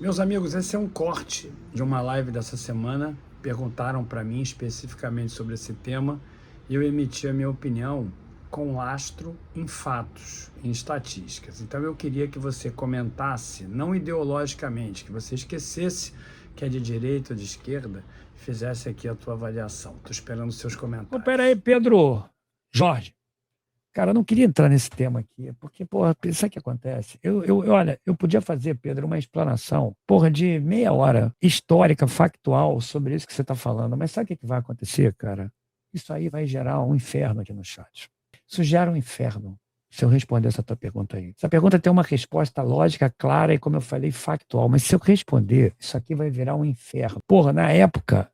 Meus amigos, esse é um corte de uma live dessa semana. Perguntaram para mim especificamente sobre esse tema e eu emiti a minha opinião com lastro em fatos, em estatísticas. Então eu queria que você comentasse, não ideologicamente, que você esquecesse que é de direita ou de esquerda, e fizesse aqui a tua avaliação. Estou esperando os seus Pô, peraí, comentários. Pedro, Jorge. Cara, eu não queria entrar nesse tema aqui, porque, porra, sabe o que acontece? Olha, eu podia fazer, Pedro, uma explanação, porra, de meia hora, histórica, factual, sobre isso que você está falando, mas sabe o que que vai acontecer, cara? Isso aí vai gerar um inferno aqui no chat. Isso gera um inferno, se eu responder essa tua pergunta aí. Essa pergunta tem uma resposta lógica, clara e, como eu falei, factual, mas se eu responder, isso aqui vai virar um inferno. Porra, na época,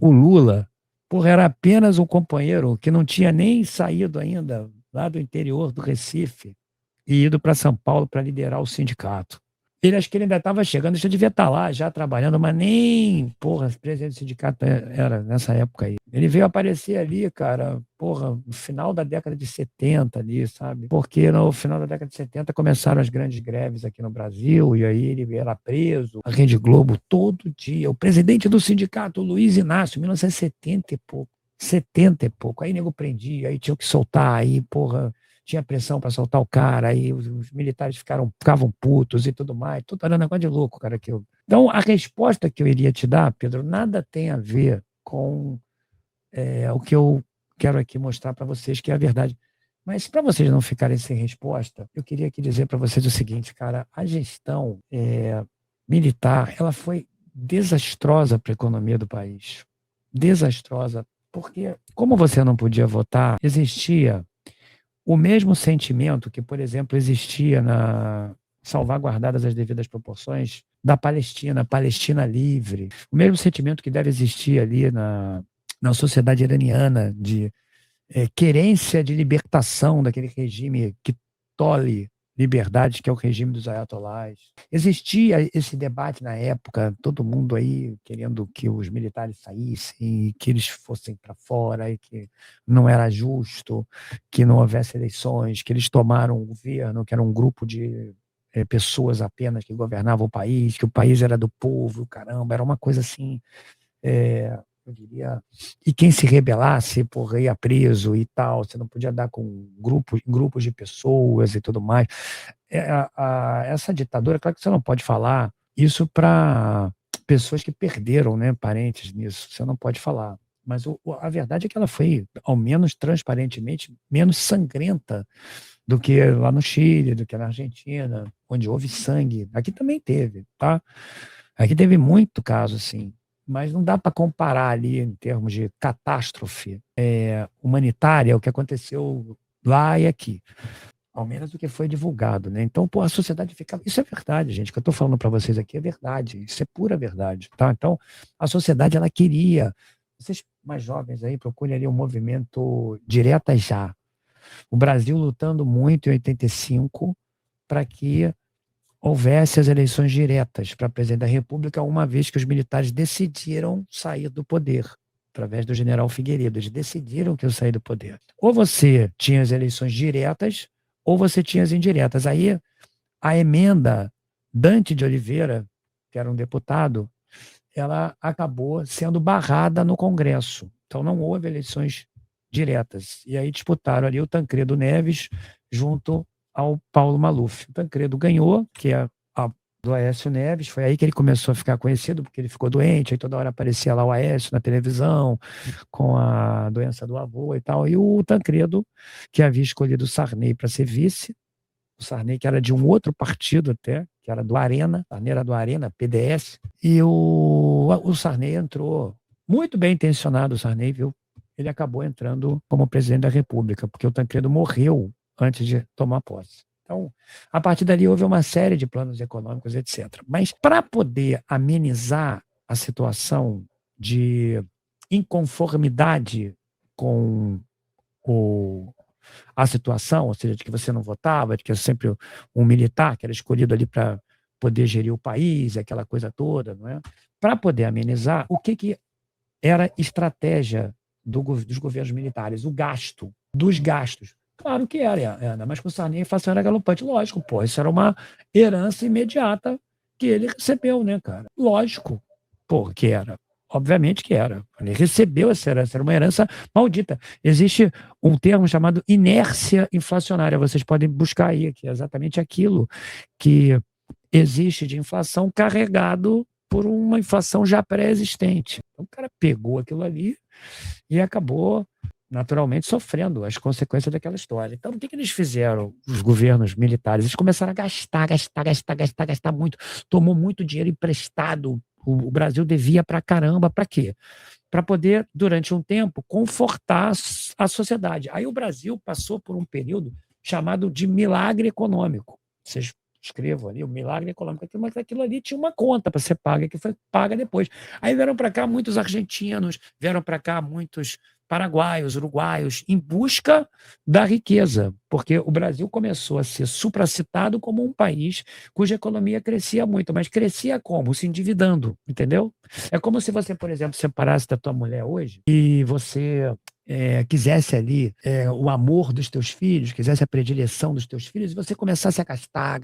o Lula, porra, era apenas um companheiro que não tinha nem saído ainda lá do interior do Recife e ido para São Paulo para liderar o sindicato. Ele, acho que ele ainda estava chegando, já devia estar lá, já trabalhando, mas nem, porra, presidente do sindicato era nessa época aí. Ele veio aparecer ali, cara, porra, no final da década de 70 ali, sabe? Porque no final da década de 70 começaram as grandes greves aqui no Brasil, e aí ele era preso, a Rede Globo todo dia. O presidente do sindicato, Luiz Inácio, 1970 e pouco. 70 e pouco. Aí nego prendia, aí tinha que soltar, aí, porra, tinha pressão para soltar o cara, aí os militares ficavam putos e tudo mais. Tudo era um negócio de louco, cara. Então, a resposta que eu iria te dar, Pedro, nada tem a ver com o que eu quero aqui mostrar para vocês, que é a verdade. Mas para vocês não ficarem sem resposta, eu queria aqui dizer para vocês o seguinte, cara: a gestão militar, ela foi desastrosa para a economia do país. Desastrosa. Porque, como você não podia votar, existia o mesmo sentimento que, por exemplo, existia salvaguardadas as devidas proporções, da Palestina, Palestina livre, o mesmo sentimento que deve existir ali na sociedade iraniana de querência de libertação daquele regime que tolhe liberdade, que é o regime dos ayatolás. Existia esse debate na época, todo mundo aí querendo que os militares saíssem, que eles fossem para fora, e que não era justo, que não houvesse eleições, que eles tomaram o governo, que era um grupo de pessoas apenas que governavam o país, que o país era do povo, caramba, era uma coisa assim, eu diria, e quem se rebelasse, porra, ia preso e tal, você não podia dar com grupos de pessoas e tudo mais. Essa ditadura, claro que você não pode falar isso para pessoas que perderam, né, parentes nisso, você não pode falar. Mas a verdade é que ela foi, ao menos transparentemente, menos sangrenta do que lá no Chile, do que na Argentina, onde houve sangue. Aqui também teve, tá? Aqui teve muito caso, assim, mas não dá para comparar ali em termos de catástrofe humanitária o que aconteceu lá e aqui, ao menos o que foi divulgado, né? Então, pô, a sociedade ficava. Isso é verdade, gente. O que eu estou falando para vocês aqui é verdade. Isso é pura verdade, tá? Então, a sociedade ela queria. Vocês mais jovens aí procurem ali o movimento Direta Já. O Brasil lutando muito em 85 para que houvesse as eleições diretas para presidente da República, uma vez que os militares decidiram sair do poder, através do general Figueiredo. Eles decidiram que eu saí do poder. Ou você tinha as eleições diretas, ou você tinha as indiretas. Aí, a emenda Dante de Oliveira, que era um deputado, ela acabou sendo barrada no Congresso. Então, não houve eleições diretas. E aí disputaram ali o Tancredo Neves junto ao Paulo Maluf. O Tancredo ganhou, que é do Aécio Neves, foi aí que ele começou a ficar conhecido, porque ele ficou doente, aí toda hora aparecia lá o Aécio na televisão, com a doença do avô e tal. E o Tancredo, que havia escolhido o Sarney para ser vice, o Sarney, que era de um outro partido até, que era do Arena, Sarney era do Arena, PDS, e o Sarney entrou, muito bem intencionado o Sarney, viu? Ele acabou entrando como presidente da República, porque o Tancredo morreu antes de tomar posse. Então, a partir dali houve uma série de planos econômicos, etc. Mas para poder amenizar a situação de inconformidade com o, a situação, ou seja, de que você não votava, de que era sempre um militar que era escolhido ali para poder gerir o país, aquela coisa toda, não é? Para poder amenizar, o que era estratégia dos governos militares? O gasto, dos gastos. Claro que era, Ana, mas com o Sarney a inflação era galopante, lógico, pô, isso era uma herança imediata que ele recebeu, né, cara? Lógico, pô, que era. Obviamente que era. Ele recebeu essa herança, era uma herança maldita. Existe um termo chamado inércia inflacionária. Vocês podem buscar aí, que é exatamente aquilo que existe de inflação carregado por uma inflação já pré-existente. Então, o cara pegou aquilo ali e acabou, naturalmente, sofrendo as consequências daquela história. Então, o que eles fizeram, os governos militares? Eles começaram a gastar muito. Tomou muito dinheiro emprestado. O Brasil devia pra caramba. Para quê? Para poder, durante um tempo, confortar a sociedade. Aí o Brasil passou por um período chamado de milagre econômico. Vocês escrevam ali, o milagre econômico, mas aquilo ali tinha uma conta para ser paga, que foi paga depois. Aí vieram para cá muitos argentinos, vieram para cá muitos paraguaios, uruguaios, em busca da riqueza, porque o Brasil começou a ser supracitado como um país cuja economia crescia muito, mas crescia como? Se endividando, entendeu? É como se você, por exemplo, separasse da tua mulher hoje e você quisesse ali o amor dos teus filhos, quisesse a predileção dos teus filhos, e você começasse a gastar,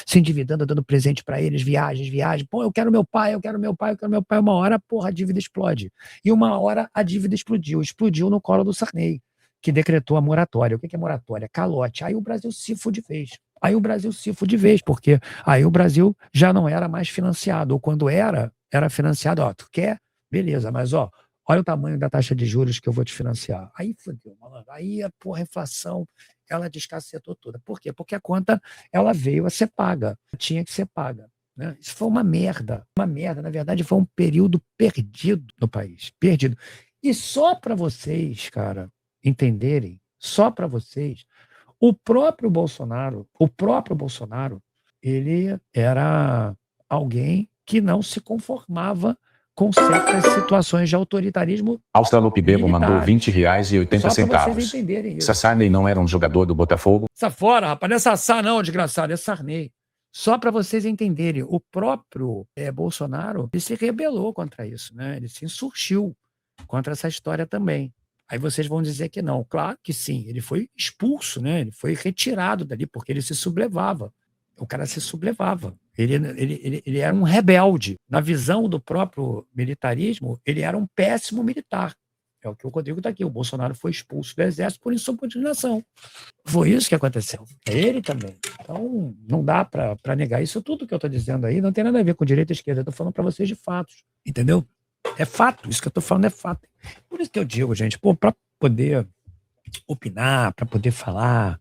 se endividando, dando presente para eles, viagens. Pô, eu quero meu pai. Uma hora, porra, a dívida explode. E uma hora a dívida explodiu. Explodiu no colo do Sarney, que decretou a moratória. O que é moratória? Calote. Aí o Brasil se fude de vez. Porque aí o Brasil já não era mais financiado. Ou quando era financiado, ó, tu quer? Beleza, mas ó, olha o tamanho da taxa de juros que eu vou te financiar. Aí fodeu, malandro. Aí a inflação, ela descacetou toda. Por quê? Porque a conta, ela veio a ser paga. Tinha que ser paga. Né? Isso foi uma merda. Na verdade, foi um período perdido no país. Perdido. E só para vocês, cara, entenderem, só para vocês, o próprio Bolsonaro, ele era alguém que não se conformava com certas situações de autoritarismo. Australopibebo mandou militar. R$20,80. Só para vocês entenderem isso. Sarney não era um jogador do Botafogo? Sai fora, rapaz. Não é Sassá, não, desgraçado. É Sarney. Só para vocês entenderem, o próprio Bolsonaro, ele se rebelou contra isso, né? Ele se insurgiu contra essa história também. Aí vocês vão dizer que não. Claro que sim, ele foi expulso, né? Ele foi retirado dali, porque ele se sublevava. O cara se sublevava. Ele era um rebelde. Na visão do próprio militarismo, ele era um péssimo militar. É o que o Rodrigo está aqui. O Bolsonaro foi expulso do exército por insubordinação. Foi isso que aconteceu. Ele também. Então, não dá para negar isso. Tudo que eu estou dizendo aí não tem nada a ver com direita e esquerda. Eu estou falando para vocês de fatos. Entendeu? É fato. Isso que eu estou falando é fato. Por isso que eu digo, gente, para poder opinar, para poder falar,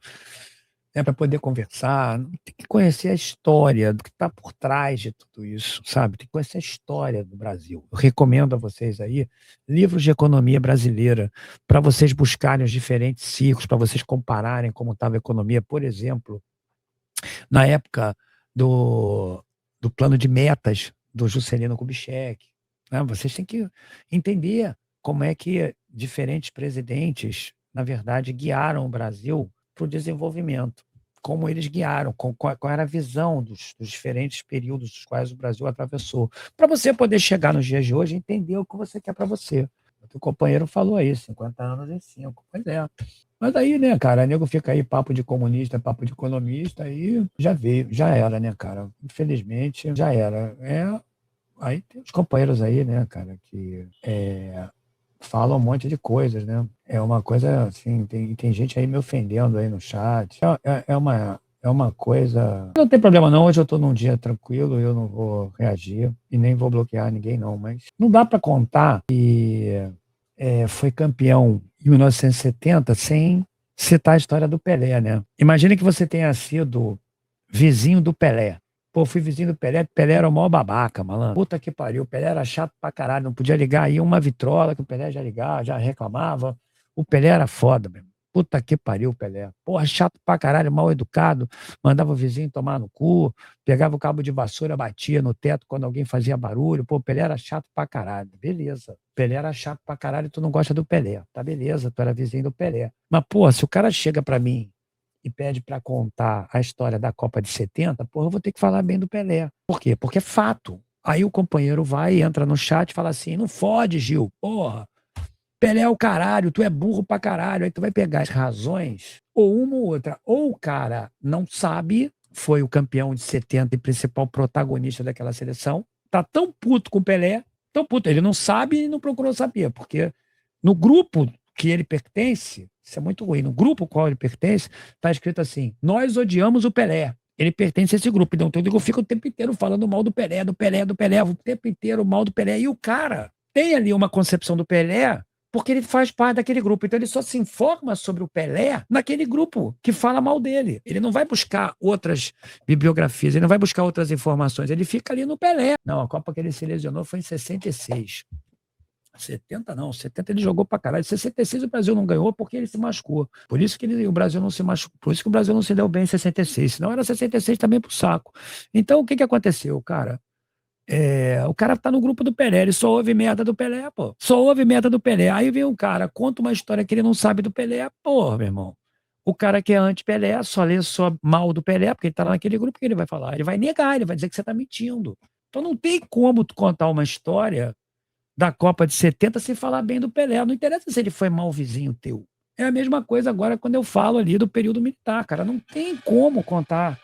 para poder conversar, tem que conhecer a história do que está por trás de tudo isso, sabe? Tem que conhecer a história do Brasil. Eu recomendo a vocês aí livros de economia brasileira, para vocês buscarem os diferentes ciclos, para vocês compararem como estava a economia. Por exemplo, na época do plano de metas do Juscelino Kubitschek, né? Vocês têm que entender como é que diferentes presidentes, na verdade, guiaram o Brasil para o desenvolvimento, como eles guiaram, qual era a visão dos diferentes períodos dos quais o Brasil atravessou, para você poder chegar nos dias de hoje e entender o que você quer para você. O companheiro falou aí, 50 anos em 5, pois é. Mas aí, né, cara, nego fica aí papo de comunista, papo de economista, aí já era, né, cara? Infelizmente, já era. Aí tem os companheiros aí, né, cara, que falam um monte de coisas, né? É uma coisa assim, tem gente aí me ofendendo aí no chat. É uma coisa. Não tem problema não, hoje eu tô num dia tranquilo, eu não vou reagir e nem vou bloquear ninguém não, mas não dá para contar que foi campeão em 1970 sem citar a história do Pelé, né? Imagine que você tenha sido vizinho do Pelé. Pô, fui vizinho do Pelé era o maior babaca, malandro. Puta que pariu, o Pelé era chato pra caralho, não podia ligar aí uma vitrola que o Pelé já ligava, já reclamava. O Pelé era foda, meu. Puta que pariu, o Pelé. Porra, chato pra caralho, mal educado, mandava o vizinho tomar no cu, pegava o cabo de vassoura, batia no teto quando alguém fazia barulho. Pô, o Pelé era chato pra caralho. Beleza. Pelé era chato pra caralho, tu não gosta do Pelé. Tá beleza, tu era vizinho do Pelé. Mas, pô, se o cara chega pra mim e pede para contar a história da Copa de 70, porra, eu vou ter que falar bem do Pelé. Por quê? Porque é fato. Aí o companheiro vai, entra no chat e fala assim, não fode, Gil, porra, Pelé é o caralho, tu é burro pra caralho. Aí tu vai pegar as razões, ou uma ou outra. Ou o cara não sabe, foi o campeão de 70 e principal protagonista daquela seleção. Tá tão puto com o Pelé, tão puto. Ele não sabe e não procurou saber, porque no grupo que ele pertence, isso é muito ruim, no grupo ao qual ele pertence, tá escrito assim: nós odiamos o Pelé. Ele pertence a esse grupo. Então, eu fico o tempo inteiro falando mal do Pelé, do Pelé, do Pelé, o tempo inteiro mal do Pelé. E o cara tem ali uma concepção do Pelé porque ele faz parte daquele grupo. Então, ele só se informa sobre o Pelé naquele grupo que fala mal dele. Ele não vai buscar outras bibliografias, ele não vai buscar outras informações, ele fica ali no Pelé. Não, a Copa que ele se lesionou foi em 66. 70 não, 70 ele jogou pra caralho. 66 o Brasil não ganhou porque ele se machucou. Por isso que o Brasil não se machucou, por isso que o Brasil não se deu bem em 66. Senão era 66 também pro saco. Então o que aconteceu, cara? O cara tá no grupo do Pelé, ele só ouve merda do Pelé, pô. Só ouve merda do Pelé. Aí vem um cara, conta uma história que ele não sabe do Pelé, porra, meu irmão. O cara que é anti-Pelé só lê só mal do Pelé, porque ele tá lá naquele grupo, que ele vai falar? Ele vai negar, ele vai dizer que você tá mentindo. Então não tem como tu contar uma história da Copa de 70 sem falar bem do Pelé. Não interessa se ele foi mau vizinho teu. É a mesma coisa agora quando eu falo ali do período militar, cara. Não tem como contar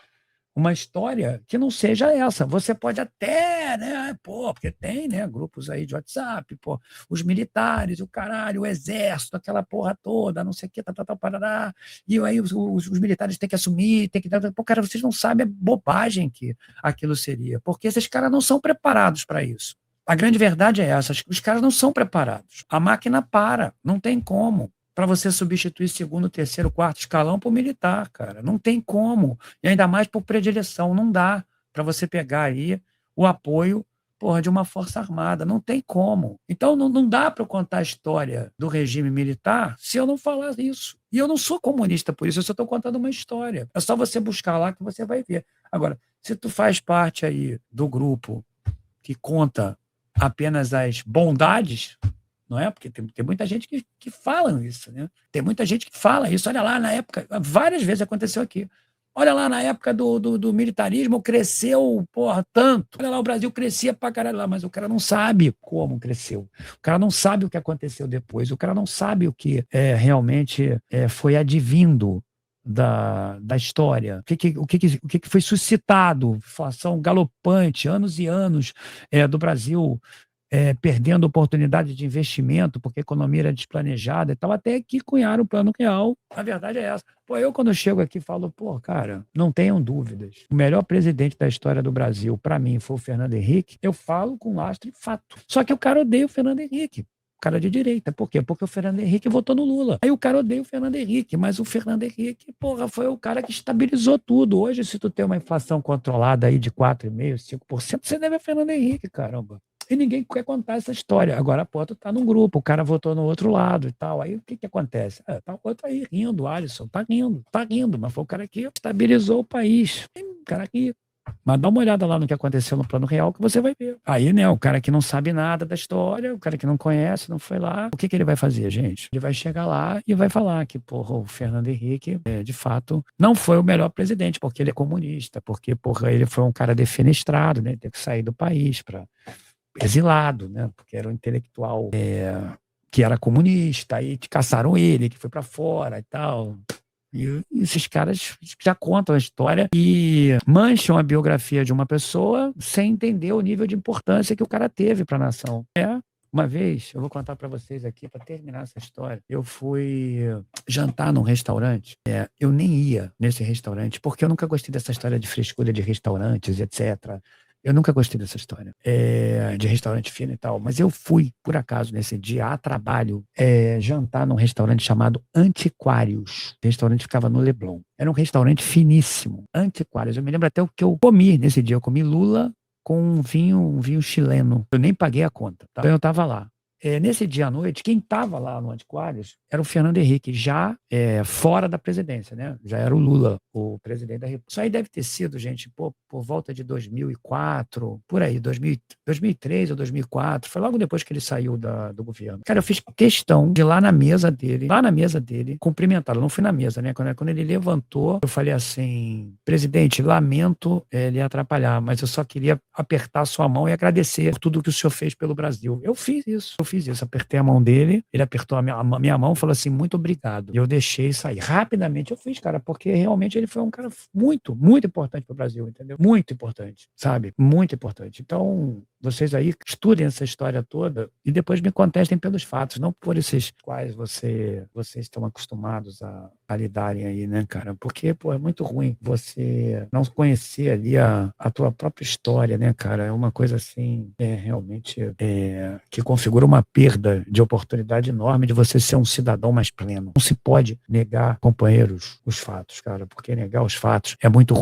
uma história que não seja essa. Você pode até, né, pô, porque tem, né, grupos aí de WhatsApp, pô, os militares, o caralho, o exército, aquela porra toda, não sei o que, parará, e aí os militares têm que assumir, tem que dar, pô, cara, vocês não sabem a bobagem que aquilo seria, porque esses caras não são preparados para isso. A grande verdade é essa, os caras não são preparados. A máquina para, não tem como para você substituir segundo, terceiro, quarto escalão por militar, cara. Não tem como. E ainda mais por predileção. Não dá para você pegar aí o apoio, porra, de uma força armada. Não tem como. Então não dá para eu contar a história do regime militar se eu não falar isso. E eu não sou comunista por isso, eu só estou contando uma história. É só você buscar lá que você vai ver. Agora, se tu faz parte aí do grupo que conta apenas as bondades, não é? Porque tem muita gente que fala isso, né? Tem muita gente que fala isso. Olha lá, na época, várias vezes aconteceu aqui. Olha lá, na época do militarismo, cresceu, porra, tanto. Olha lá, o Brasil crescia pra caralho lá, mas o cara não sabe como cresceu. O cara não sabe o que aconteceu depois. O cara não sabe o que realmente foi advindo da história. O que foi suscitado, inflação galopante, anos e anos do Brasil perdendo oportunidade de investimento porque a economia era desplanejada e tal, até que cunharam o Plano Real. A verdade é essa. Pô, eu quando eu chego aqui falo, pô, cara, não tenham dúvidas. O melhor presidente da história do Brasil, para mim, foi o Fernando Henrique. Eu falo com lastro e fato. Só que o cara odeia o Fernando Henrique. O cara de direita. Por quê? Porque o Fernando Henrique votou no Lula. Aí o cara odeia o Fernando Henrique, mas o Fernando Henrique, porra, foi o cara que estabilizou tudo. Hoje, se tu tem uma inflação controlada aí de 4,5%, 5%, você deve a Fernando Henrique, caramba. E ninguém quer contar essa história. Agora, pô, tu tá num grupo, o cara votou no outro lado e tal. Aí o que acontece? Tá o outro aí rindo, o Alisson, tá rindo, mas foi o cara que estabilizou o país. O cara que... Mas dá uma olhada lá no que aconteceu no Plano Real que você vai ver. Aí, né, o cara que não sabe nada da história, o cara que não conhece, não foi lá, o que ele vai fazer, gente? Ele vai chegar lá e vai falar que, porra, o Fernando Henrique, de fato, não foi o melhor presidente, porque ele é comunista, porque, porra, ele foi um cara defenestrado, né, teve que sair do país para exilado, né, porque era um intelectual que era comunista, aí caçaram ele, que foi para fora e tal. E esses caras já contam a história e mancham a biografia de uma pessoa sem entender o nível de importância que o cara teve para a nação. Uma vez, eu vou contar para vocês aqui, para terminar essa história, eu fui jantar num restaurante, eu nem ia nesse restaurante, porque eu nunca gostei dessa história de frescura de restaurantes, etc., eu nunca gostei dessa história de restaurante fino e tal, mas eu fui, por acaso, nesse dia, a trabalho, jantar num restaurante chamado Antiquários. O restaurante ficava no Leblon. Era um restaurante finíssimo, Antiquários. Eu me lembro até o que eu comi nesse dia. Eu comi lula com um vinho chileno. Eu nem paguei a conta, tá? Então eu estava lá. Nesse dia à noite, quem estava lá no Antiquários era o Fernando Henrique, já fora da presidência, né? Já era o Lula, o presidente da República. Isso aí deve ter sido, gente, por volta de 2004, por aí, 2003 ou 2004. Foi logo depois que ele saiu do governo. Cara, eu fiz questão de ir lá na mesa dele, cumprimentá-lo. Não fui na mesa, né? Quando ele levantou, eu falei assim: presidente, lamento lhe atrapalhar, mas eu só queria apertar a sua mão e agradecer por tudo que o senhor fez pelo Brasil. Eu fiz isso. fiz isso. Apertei a mão dele, ele apertou a minha mão e falou assim, muito obrigado. E eu deixei sair. Rapidamente eu fiz, cara, porque realmente ele foi um cara muito, muito importante para o Brasil, entendeu? Muito importante, sabe? Muito importante. Então, vocês aí estudem essa história toda e depois me contestem pelos fatos, não por esses quais vocês estão acostumados a lidarem aí, né, cara? Porque, pô, é muito ruim você não conhecer ali a tua própria história, né, cara? É uma coisa assim, realmente que configura uma perda de oportunidade enorme de você ser um cidadão mais pleno. Não se pode negar, companheiros, os fatos, cara, porque negar os fatos é muito ruim.